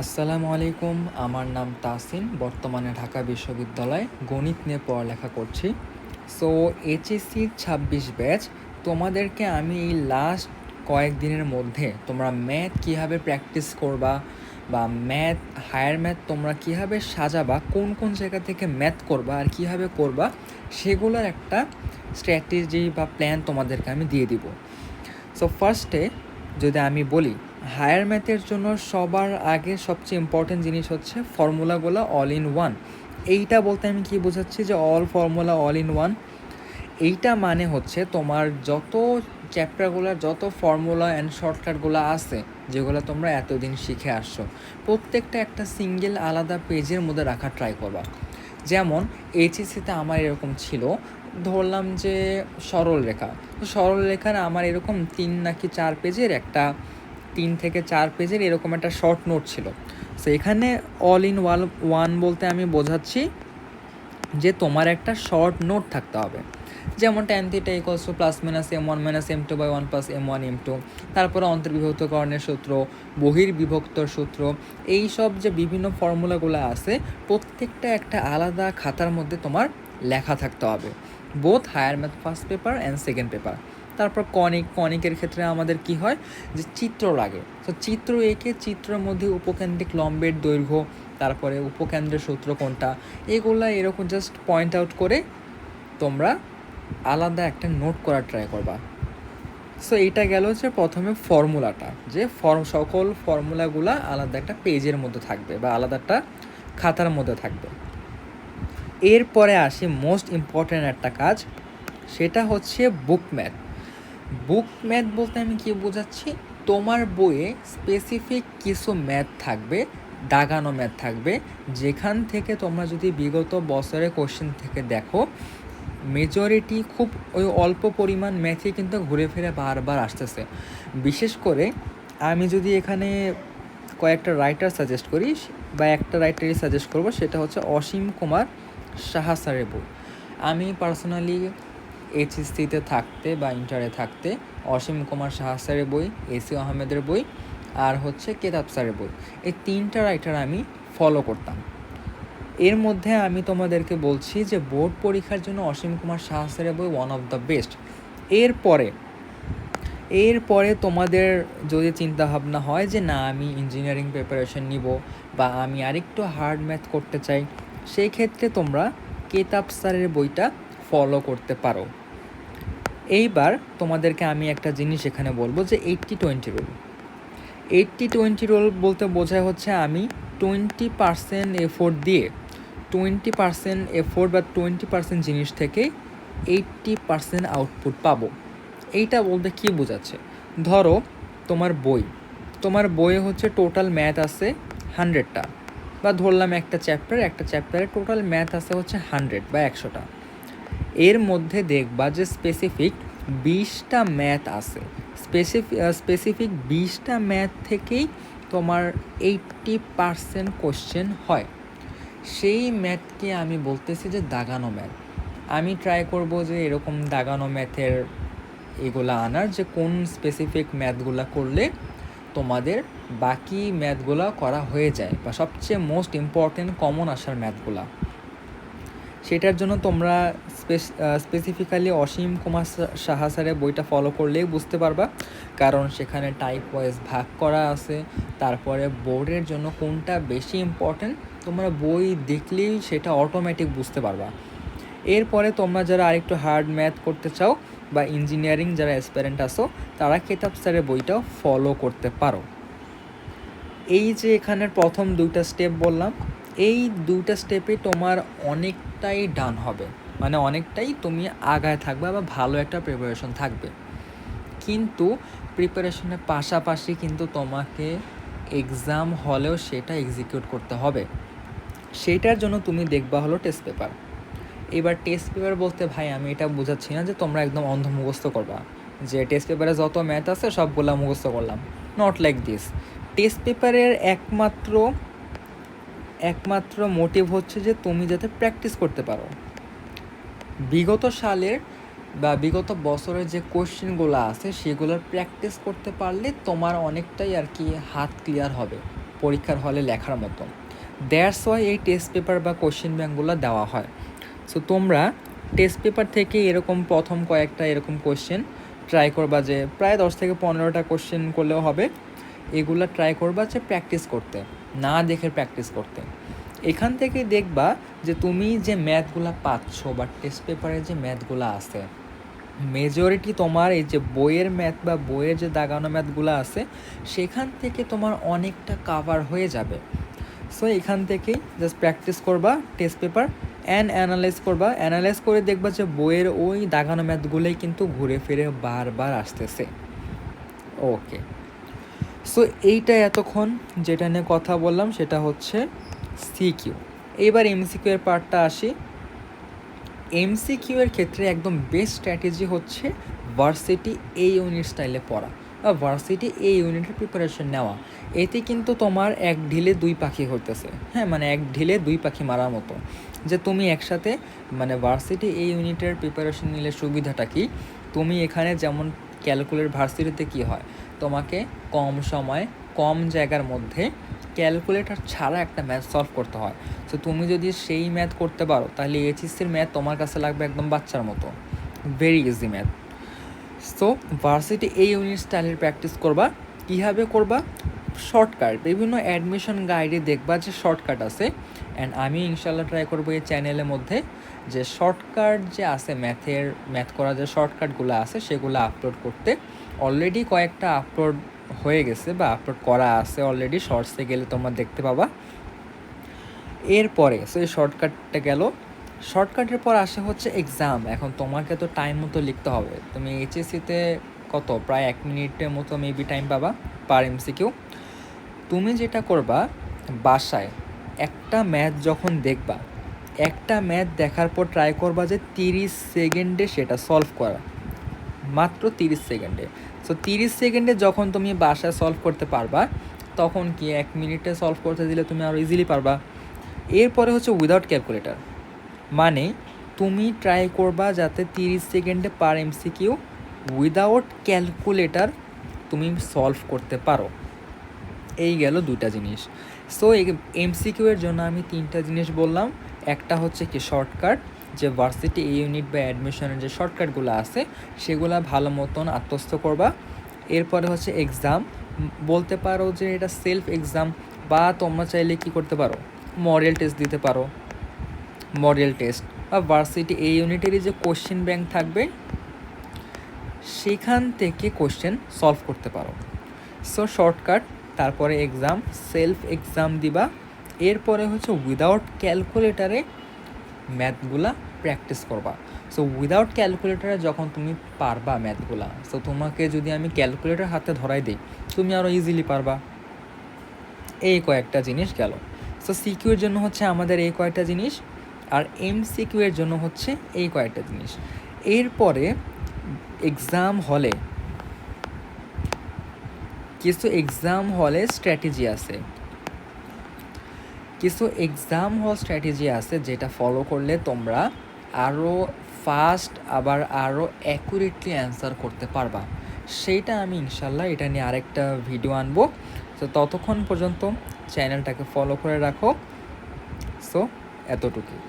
আসসালামু আলাইকুম। আমার নাম তাসিন। বর্তমানে ঢাকা বিশ্ববিদ্যালয়ে গণিত নিয়ে পড়ালেখা করছি। সো এইচএসসি ২৬ ব্যাচ, তোমাদেরকে আমি এই লাস্ট কয়েকদিনের মধ্যে তোমরা ম্যাথ কীভাবে প্র্যাকটিস করবা বা ম্যাথ, হায়ার ম্যাথ তোমরা কীভাবে সাজাবা, কোন কোন জায়গা থেকে ম্যাথ করবা আর কীভাবে করবা, সেগুলোর একটা স্ট্র্যাটেজি বা প্ল্যান তোমাদেরকে আমি দিয়ে দিব। সো ফার্স্টে যদি আমি বলি, হায়ার ম্যাথের জন্য সবার আগে সবচেয়ে ইম্পর্টেন্ট জিনিস হচ্ছে ফর্মুলাগুলো অল ইন ওয়ান। এইটা বলতে আমি কি বোঝাচ্ছি যে all formula all in one, এইটা মানে হচ্ছে তোমার যত চ্যাপ্টারগুলোর যত ফর্মুলা অ্যান্ড শর্টকাটগুলো আছে যেগুলো তোমরা এতদিন শিখে আসছো, প্রত্যেকটা একটা সিঙ্গেল আলাদা পেজের মধ্যে রাখার ট্রাই করবা। যেমন এইচএসসিতে আমার এরকম ছিল, ধরলাম যে সরল রেখা, তো সরল রেখার আমার এরকম 3 নাকি 4 পেজের একটা 3 থেকে 4 পেজের এরকম একটা শর্ট নোট ছিল। সো এখানে অল ইন ওয়ান বলতে আমি বোঝাচ্ছি যে তোমার একটা শর্ট নোট থাকতে হবে। যেমন tan θ = +-m1 - m2 / 1 + m1 m2, তারপরে অন্তর্বিভক্তকরণের সূত্র, বহির্বিভক্তর সূত্র, এই সব যে বিভিন্ন ফর্মুলাগুলো আছে প্রত্যেকটা একটা আলাদা খাতার মধ্যে তোমার লেখা থাকতে হবে, both higher math first paper and second paper. তারপর কনিকের ক্ষেত্রে আমাদের কি হয় যে চিত্র লাগে, তো চিত্র এঁকে চিত্রের মধ্যে উপকেন্দ্রিক লম্বের দৈর্ঘ্য, তারপরে উপকেন্দ্রের সূত্র কোনটা, এগুলো এরকম জাস্ট পয়েন্ট আউট করে তোমরা আলাদা একটা নোট করার ট্রাই করবা। সো এইটা গেল যে প্রথমে ফর্মুলাটা, যে সকল ফর্মুলাগুলো আলাদা একটা পেজের মধ্যে থাকবে বা আলাদা একটা খাতার মধ্যে থাকবে। এরপরে আসি মোস্ট ইম্পর্ট্যান্ট একটা কাজ, সেটা হচ্ছে বুক ম্যাথ। বুক ম্যাথ বলতে আমি কি বোঝাচ্ছি, তোমার বইয়ে স্পেসিফিক কিছু ম্যাথ থাকবে, দাগানো ম্যাথ থাকবে, যেখান থেকে তোমরা যদি বিগত বছরের কোশ্চেন থেকে দেখো, মেজরিটি খুব ওই অল্প পরিমাণ ম্যাথই কিন্তু ঘুরে ফিরে বারবার আসতেছে। বিশেষ করে আমি যদি এখানে কয়েকটা রাইটার সাজেস্ট করি বা একটা রাইটারই সাজেস্ট করব, সেটা হচ্ছে অসীম কুমার সাহা স্যারের বই। আমি পার্সোনালি এইচএসসিতে থাকতে বা ইন্টারে থাকতে অসীম কুমার সাহা স্যারের বই, এসি আহমেদের বই আর হচ্ছে কেতাব স্যারের বই, এই 3টা রাইটার আমি ফলো করতাম। এর মধ্যে আমি তোমাদেরকে বলছি যে বোর্ড পরীক্ষার জন্য অসীম কুমার সাহা স্যারের বই ওয়ান অফ দ্য বেস্ট। এরপরে তোমাদের যদি চিন্তা ভাবনা হয় যে না আমি ইঞ্জিনিয়ারিং প্রিপারেশন নিব বা আমি আরেকটু হার্ড ম্যাথ করতে চাই, সেই ক্ষেত্রে তোমরা কেতাব স্যারের বইটা ফলো করতে পারো। এইবার তোমাদেরকে আমি একটা জিনিস এখানে বলবো যে 80-20 রুল। 80-20 রুল বলতে বোঝায় হচ্ছে আমি 20% এফোর্ট দিয়ে 20% এফোর্ট বা 20% জিনিস থেকে 80% আউটপুট পাবো। এইটা বলতে কী বোঝাচ্ছে, ধরো তোমার বইয়ে হচ্ছে টোটাল ম্যাথ আছে 100টা, বা ধরলাম একটা চ্যাপ্টারে টোটাল ম্যাথ আছে হচ্ছে 100 বা 100টা। এর মধ্যে দেখবা যে স্পেসিফিক 20টা ম্যাথ আছে, স্পেসিফিক 20টা ম্যাথ থেকেই তোমার 80% কোশ্চেন হয়। সেই ম্যাথকে আমি বলতেছি যে দাগানো ম্যাথ। আমি ট্রাই করব যে এরকম দাগানো ম্যাথের এগুলা আনার, যে কোন স্পেসিফিক ম্যাথগুলা করলে তোমাদের বাকি ম্যাথগুলা করা হয়ে যায় বা সবচেয়ে মোস্ট ইম্পর্টেন্ট কমন আসার ম্যাথগুলা। সেটার জন্য তোমরা স্পেসিফিক্যালি অসীম কুমার সাহা স্যারের বইটা ফলো করলেই বুঝতে পারবা, কারণ সেখানে টাইপ ওয়াইজ ভাগ করা আছে। তারপরে বোর্ডের জন্য কোনটা বেশি ইম্পর্টেন্ট তোমরা বই দেখলেই সেটা অটোমেটিক বুঝতে পারবা। এরপরে তোমরা যারা আরেকটু হার্ড ম্যাথ করতে চাও বা ইঞ্জিনিয়ারিং যারা অ্যাসপিরেন্ট আসো, তারা কেতাব স্যারের বইটাও ফলো করতে পারো। এই যে এখানের প্রথম 2টা স্টেপ বললাম, এই 2টা স্টেপে তোমার অনেকটাই ডান হবে, মানে অনেকটাই তুমি আগায় থাকবে বা ভালো একটা প্রিপারেশন থাকবে। কিন্তু প্রিপারেশনের পাশাপাশি কিন্তু তোমাকে এক্সাম হলেও সেটা এক্সিকিউট করতে হবে। সেইটার জন্য তুমি দেখবা হলো টেস্ট পেপার। এবার টেস্ট পেপার বলতে ভাই আমি এটা বোঝাচ্ছি না যে তোমরা একদম অন্ধ মুখস্থ করবা, যে টেস্ট পেপারে যত ম্যাথ আছে সবগুলা মুখস্থ করলাম, নট লাইক দিস। টেস্ট পেপারের একমাত্র মোটিভ হচ্ছে যে তুমি যাতে প্র্যাকটিস করতে পারো। বিগত সালের বা বিগত বছরের যে কোশ্চেনগুলো আছে সেগুলোর প্র্যাকটিস করতে পারলে তোমার অনেকটাই আর কি হাত ক্লিয়ার হবে, পরীক্ষার হলে লেখার মতো। দ্যাটস ওয়াই এই টেস্ট পেপার বা কোশ্চেন ব্যাঙ্কগুলো দেওয়া হয়। সো তোমরা টেস্ট পেপার থেকে এরকম প্রথম কয়েকটা এরকম কোশ্চেন ট্রাই করবা, যে প্রায় 10 থেকে 15টা কোশ্চেন করলেও হবে। এগুলো ট্রাই করবা যে প্র্যাকটিস করতে, না দেখে প্র্যাকটিস করতে। এখান থেকে দেখবা যে তুমি যে ম্যাথগুলো পাচ্ছ বা টেস্ট পেপারে যে ম্যাথগুলো আছে, মেজরিটি তোমার এই যে বইয়ের ম্যাথ বা বইয়ের যে দাগানো ম্যাথগুলো আছে সেখান থেকে তোমার অনেকটা কাভার হয়ে যাবে। সো এখান থেকেই জাস্ট প্র্যাকটিস করবা টেস্ট পেপার অ্যানালাইজ করে দেখবা যে বইয়ের ওই দাগানো ম্যাথগুলোই কিন্তু ঘুরে ফিরে বারবার আসতেছে। ওকে, সো এইটা এতক্ষণ যেটা নিয়ে কথা বললাম সেটা হচ্ছে সিকিউ। এইবার এমসিকিউ এর পার্টটা আসি। এমসিকিউ এর ক্ষেত্রে একদম বেস্ট স্ট্র্যাটেজি হচ্ছে ভার্সিটি এ ইউনিট স্টাইলে পড়া বা ভার্সিটি এ ইউনিটের প্রিপারেশন নেওয়া। এতে কিন্তু তোমার এক ঢিলে দুই পাখি হতেছে, হ্যাঁ, মানে এক ঢিলে দুই পাখি মারার মতো। যে তুমি একসাথে মানে ভার্সিটি এ ইউনিটের প্রিপারেশন নিলে সুবিধাটা কি, তুমি এখানে যেমন ক্যালকুলেট ভার্সিটিতে কি হয়, তোমাকে কম সময় কম জায়গার মধ্যে ক্যালকুলেটর ছাড়া একটা ম্যাথ সলভ করতে হয়। সো তুমি যদি সেই ম্যাথ করতে পারো তাহলে এইচএসসির ম্যাথ তোমার কাছে লাগবে একদম বাচ্চার মতো, very easy math. So varsity এই ইউনিট স্টাইলের প্র্যাকটিস করবা। কীভাবে করবা? শর্টকাট বিভিন্ন অ্যাডমিশন গাইডে দেখবা যে শর্টকাট আছে, অ্যান্ড আমি ইনশাল্লাহ ট্রাই করবো এই চ্যানেলের মধ্যে যে শর্টকাট যে আছে ম্যাথ করা যে শর্টকাটগুলো আছে সেগুলো আপলোড করতে। অলরেডি কয়েকটা আপলোড হয়ে গেছে বা আপলোড করা আছে অলরেডি, শর্টসে গেলে তোমরা দেখতে পাবা। এরপরে সো এই শর্টকাটটা গেল, শর্টকাটের পর আসে হচ্ছে এক্সাম। এখন তোমাকে তো টাইম মতো লিখতে হবে। তুমি এইচএসসিতে কত প্রায় 1 মিনিটের মতো মেবি টাইম পাবা পার এমসিকিউ। তুমি যেটা করবা, বাসায় একটা ম্যাথ যখন দেখবা, একটা ম্যাথ দেখার পর ট্রাই করবা যে 30 সেকেন্ডে সেটা সলভ করা, মাত্র 30 সেকেন্ডে। সো 30 সেকেন্ডে যখন তুমি বাসায় সলভ করতে পারবা, তখন কি 1 মিনিটে সলভ করতে দিলে তুমি আরও ইজিলি পারবা। এরপরে হচ্ছে উইদাউট ক্যালকুলেটর, মানে তুমি ট্রাই করবা যাতে 30 সেকেন্ডে পার এমসিকিউ উইদাউট ক্যালকুলেটর তুমি সলভ করতে পারো। এই গেল দুইটা জিনিস। সো এমসিকিউ এর জন্য আমি 3টা জিনিস বললাম। একটা হচ্ছে কি শর্টকাট, যে ভার্সিটি এ ইউনিট বা অ্যাডমিশনের যে শর্টকাটগুলো আছে সেগুলো ভালো মতন আত্মস্থ করবা। এরপরে হচ্ছে এক্সাম, বলতে পারো যে এটা সেলফ এক্সাম, বা তোমরা চাইলে কি করতে পারো মডেল টেস্ট দিতে পারো। মডেল টেস্ট বা ভার্সিটি এই ইউনিটেরই যে কোশ্চেন ব্যাংক থাকবে সেখান থেকে কোশ্চেন সলভ করতে পারো। সো শর্টকাট, তারপরে এক্সাম, সেলফ এক্সাম দিবা। এরপরে হচ্ছে উইদাউট ক্যালকুলেটারে ম্যাথগুলা প্র্যাকটিস করবা। সো উইদাউট ক্যালকুলেটারে যখন তুমি পারবা ম্যাথগুলা, সো তোমাকে যদি আমি ক্যালকুলেটার হাতে ধরাই দিই তুমি আরও ইজিলি পারবা। এই কয়েকটা জিনিস গেল। সো সিকিউর জন্য হচ্ছে আমাদের এই কয়েকটা জিনিস, আর এমসিকিউ এর জন্য হচ্ছে এই কয়েকটা জিনিস। এরপরে এক্সাম হলে কিছু এক্সাম হলে স্ট্র্যাটেজি আছে, কিছু এক্সাম হল স্ট্র্যাটেজি আছে যেটা ফলো করলে তোমরা আরও ফাস্ট আবার আরও অ্যাকুরেটলি অ্যান্সার করতে পারবা। সেইটা আমি ইনশাল্লাহ এটা নিয়ে আরেকটা ভিডিও আনবো। তো ততক্ষণ পর্যন্ত চ্যানেলটাকে ফলো করে রাখো। সো এতটুকুই।